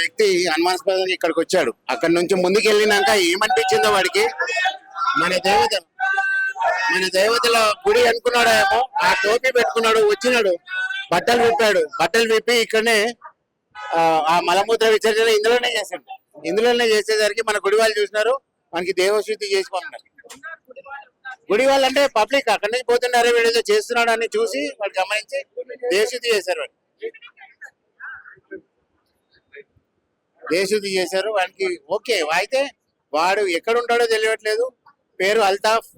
వ్యక్తి అనుమానాస్పదంగా ఇక్కడికి వచ్చాడు. అక్కడి నుంచి ముందుకు వెళ్ళినాక ఏమనిపించిందో వాడికి, మన దేవత మన దేవతల గుడి అనుకున్నాడేమో. ఆ టోపీ పెట్టుకున్నాడు, వచ్చినాడు, బట్టలు విప్పి ఇక్కడనే ఆ మలమూత్ర విసర్జన ఇందులోనే చేసేసరికి మన గుడి వాళ్ళు చూసినారు, మనకి దేవశుద్ధి చేసి పంపినారు. గుడి వాళ్ళు అంటే పబ్లిక్ అక్కడి నుంచి పోతున్నారే, వీడేదో చేస్తున్నాడు అని చూసి వాళ్ళు గమనించి దేవశుద్ధి చేశారు. వాడికి ఓకే. అయితే వాడు ఎక్కడ ఉంటాడో తెలియట్లేదు. పేరు అల్తాఫ్,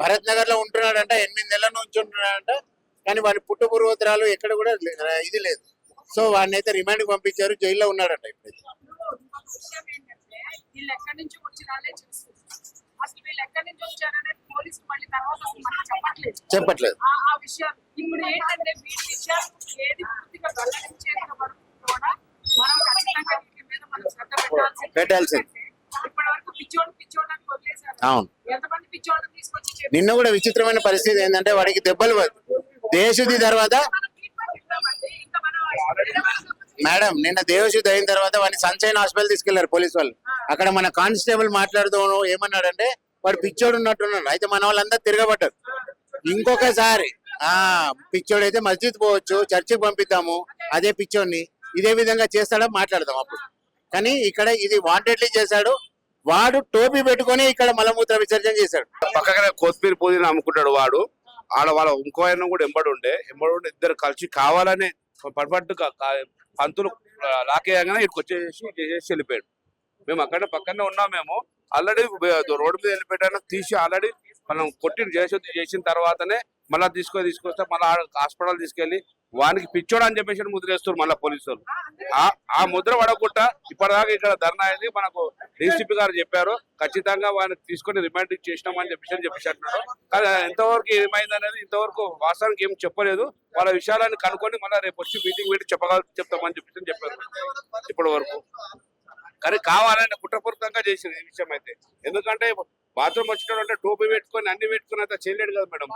భరత్ నగర్ లో ఉంటున్నాడంట. 8 నెలల నుంచి ఉంటున్నాడంట. కానీ వాడి పుట్టు పూర్వోత్తరాలు ఎక్కడ కూడా ఇది లేదు. సో వాడిని అయితే రిమాండ్ కి పంపించారు, జైల్లో ఉన్నాడంట. ఇప్పుడైతే చెప్పట్లేదు. పెట్టాల్సింది. అవును. నిన్న కూడా విచిత్రమైన పరిస్థితి ఏంటంటే వాడికి దెబ్బలు దేవశుద్ధి తర్వాత మేడం నిన్న దేవశుద్ధి అయిన తర్వాత వాడిని సన్షైన్ హాస్పిటల్ తీసుకెళ్లారు పోలీసు వాళ్ళు. అక్కడ మన కానిస్టేబుల్ మాట్లాడుతూ ఏమన్నాడంటే వాడు పిచ్చోడు ఉన్నట్టున్నాడు. అయితే మన వాళ్ళందరూ తిరగబడ్డారు. ఇంకొకసారి పిచ్చోడు అయితే మస్జిద్ పోవచ్చు, చర్చికి పంపిద్దాము, అదే పిచ్చోడిని ఇదే విధంగా చేస్తాడో మాట్లాడదాం అప్పుడు. కానీ ఇక్కడ ఇది వాంటెడ్లీ చేశాడు. వాడు టోపీ పెట్టుకొని ఇక్కడ మలమూత్ర విసర్జన చేశాడు. పక్కనే కొత్తిమీర పుదీనా అమ్ముకుంటాడు వాడు. వాళ్ళ ఇంకో ఆయన కూడా ఎంబడి ఉండే ఇద్దరు కలిసి కావాలని పట్టు పంతులు లాకేయగానే ఇక్కడికి వచ్చేసి వెళ్ళిపోయాడు. మేము అక్కడ పక్కనే ఉన్నాం. మేము ఆల్రెడీ రోడ్డు మీద వెళ్ళిపోయాను తీసి ఆల్రెడీ మనం కొట్టి చేసిన తర్వాతనే మళ్ళీ తీసుకొస్తే మళ్ళీ హాస్పిటల్ తీసుకెళ్లి వానికి పిచ్చోడు అని చెప్పేసి ముద్ర వేస్తారు మళ్ళీ పోలీసులు. ఆ ముద్ర పడకుండా ఇప్పటిదాకా ఇక్కడ ధర్నా అయింది. మనకు డీసీపీ గారు చెప్పారు ఖచ్చితంగా వాడిని తీసుకొని రిమాండ్ చేసినామని చెప్పేసి అంటున్నారు. కానీ ఎంతవరకు ఏమైంది అనేది ఇంతవరకు వాస్తవానికి ఏం చెప్పలేదు. వాళ్ళ విషయాలను కనుక్కొని మళ్ళీ రేపు వచ్చి మీటింగ్ పెట్టి చెప్తామని చెప్పారు ఇప్పటి వరకు. కానీ కావాలని కుట్రపూరితంగా చేసింది ఈ విషయం అయితే. ఎందుకంటే బాత్రూమ్ వచ్చినాడు టోపీ పెట్టుకొని అన్ని పెట్టుకుని అయితే చేయలేడు కదా మేడం.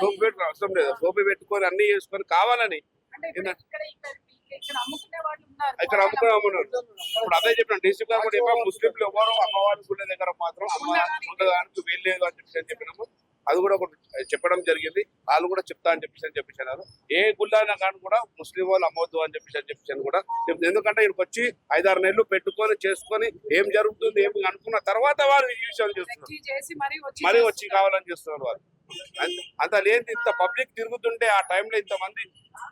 టోపీ పెట్టుకుని అవసరం లేదు. టోపీ పెట్టుకొని అన్ని చేసుకొని కావాలని ఇక్కడ అమ్ముకున్నారు. ఇప్పుడు అదే చెప్పిన డీసీ గారు కూడా చెప్పాము, ముస్లింలు ఎవరు అమ్మవారి గుళ్ళ దగ్గర మాత్రం ఉండడానికి వీల్లేదు అని చెప్పినాము. అది కూడా చెప్పడం జరిగింది. వాళ్ళు కూడా చెప్తా అని చెప్పేసారు. ఏ గుళ్ళైనా కానీ కూడా ముస్లిం వాళ్ళు అమ్మవద్దు అని చెప్పేసాను కూడా. ఎందుకంటే ఇక్కడికి వచ్చి 5-6 నెలలు పెట్టుకొని చేసుకొని ఏం జరుగుతుంది ఏమి అనుకున్న తర్వాత వాళ్ళు ఈ విషయాలు చేస్తున్నారు. మరీ వచ్చి కావాలని చేస్తున్నారు వాళ్ళు. అంత లేదు. ఇంత పబ్లిక్ తిరుగుతుంటే ఆ టైంలో ఇంతమంది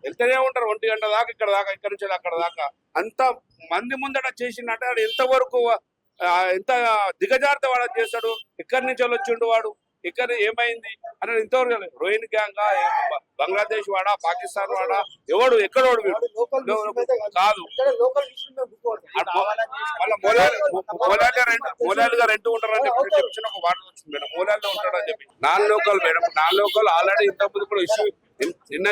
వెళ్తూనే ఉంటారు 1 గంట దాకా ఇక్కడ నుంచి అక్కడ దాకా. అంత మంది ముందట చేసినట్టు వాడు ఎంతవరకు ఎంత దిగజారిత వాడు చేస్తాడు. ఎక్కడి నుంచి వచ్చిండు వాడు, ఇక్కడ ఏమైంది అని ఇంతవరకు రోహిన్ గ్యాంగ్ బంగ్లాదేశ్ వాడా పాకిస్తాన్ వాడా ఎవడు ఎక్కడోడు కాదు. మూలాలుగా రెంట్ ఉంటారని చెప్పి ఒక వాటర్ వచ్చింది మేడం. మూలాల్లో ఉంటాడని చెప్పి నాన్ లోకల్ ఆల్రెడీ ఇంతకుముందు కూడా ఇష్యూ నిన్న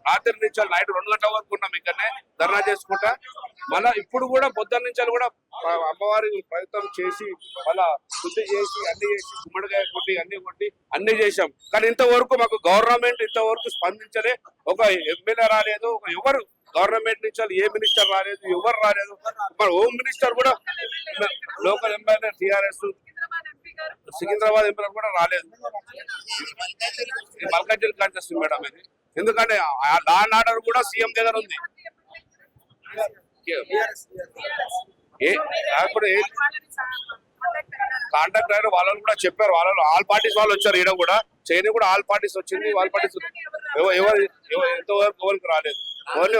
రాత్రి నుంచి నైట్ 2 గంటల వరకు ఉన్నాం ఇక్కడనే ధర్నా చేసుకుంటా. మళ్ళా ఇప్పుడు కూడా పొద్దున్న నుంచి కూడా అమ్మవారి ప్రయత్నం చేసి మళ్ళా శుద్ధి చేసి అన్ని చేసి గుమ్మడికాయ కొట్టి అన్ని చేశాం. కానీ ఇంతవరకు మాకు గవర్నమెంట్ ఇంతవరకు స్పందించలే. ఒక ఎమ్మెల్యే రాలేదు, ఎవరు గవర్నమెంట్ నుంచి ఏ మినిస్టర్ రాలేదు, ఎవరు రాలేదు. మన హోమ్ మినిస్టర్ కూడా local MLA TRS Secunderabad MP కూడా రాలేదు. మల్కాజ్గిరి కాంటెస్ట్ మేడం ఇది. ఎందుకంటే లా అండ్ ఆర్డర్ కూడా సీఎం దగ్గర ఉంది. కాంటాక్ట్ అయిన వాళ్ళని కూడా చెప్పారు. వాళ్ళు ఆల్ పార్టీస్ వాళ్ళు వచ్చారు. ఈడ కూడా చైనా కూడా ఆల్ పార్టీస్ వచ్చింది. ఆల్ పార్టీస్ ఎవరు ఎంతవరకు ఎవరికి రాలేదు. ఓన్లీ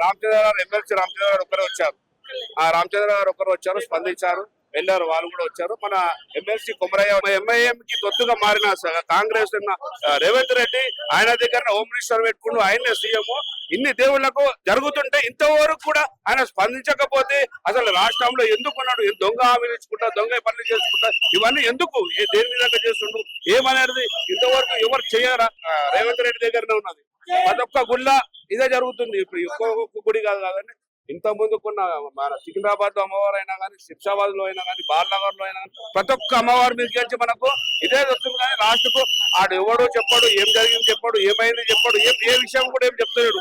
రామచంద్ర గారు ఎమ్మెల్సీ రామచంద్ర గారు ఒక్కరే వచ్చారు. ఆ రామచంద్ర గారు ఒక్కరు వచ్చారు, స్పందించారు, వెళ్ళారు. వాళ్ళు కూడా వచ్చారు. మన ఎమ్మెల్సీ కుమరయ్య ఎంఐఎం కి తొత్తుగా మారిన కాంగ్రెస్ రేవంత్ రెడ్డి ఆయన దగ్గర హోమ్ మినిస్టర్ పెట్టుకుంటూ ఆయనే సీఎం. ఇన్ని దేవుళ్లకు జరుగుతుంటే ఇంతవరకు కూడా ఆయన స్పందించకపోతే అసలు రాష్ట్రంలో ఎందుకున్నాడు? దొంగ హామీలు ఇచ్చుకుంటా, దొంగ పనులు చేసుకుంటా, ఇవన్నీ ఎందుకు? దేని విధంగా చేస్తుండ్రు ఏమనేది ఇంతవరకు ఎవరు చేయరా? రేవంత్ రెడ్డి దగ్గరనే ఉన్నది. అదొక్క గుళ్ళ ఇదే జరుగుతుంది. ఇప్పుడు ఒక్కొక్క గుడి కాదు కాదని ఇంత ముందుకున్న మన సికింద్రాబాద్ లో అమ్మవారు అయినా కానీ, శిక్షాబాద్ లో అయినా కానీ, బాలనగర్ లో అయినా కానీ ప్రతి ఒక్క అమ్మవారి మీద గెలిచి మనకు ఇదే వస్తుంది. కానీ లాస్ట్ కు ఆడు ఎవడో చెప్పాడు, ఏం జరిగింది చెప్పాడు, ఏమైంది చెప్పాడు, ఏ విషయం కూడా ఏం చెప్తాడు.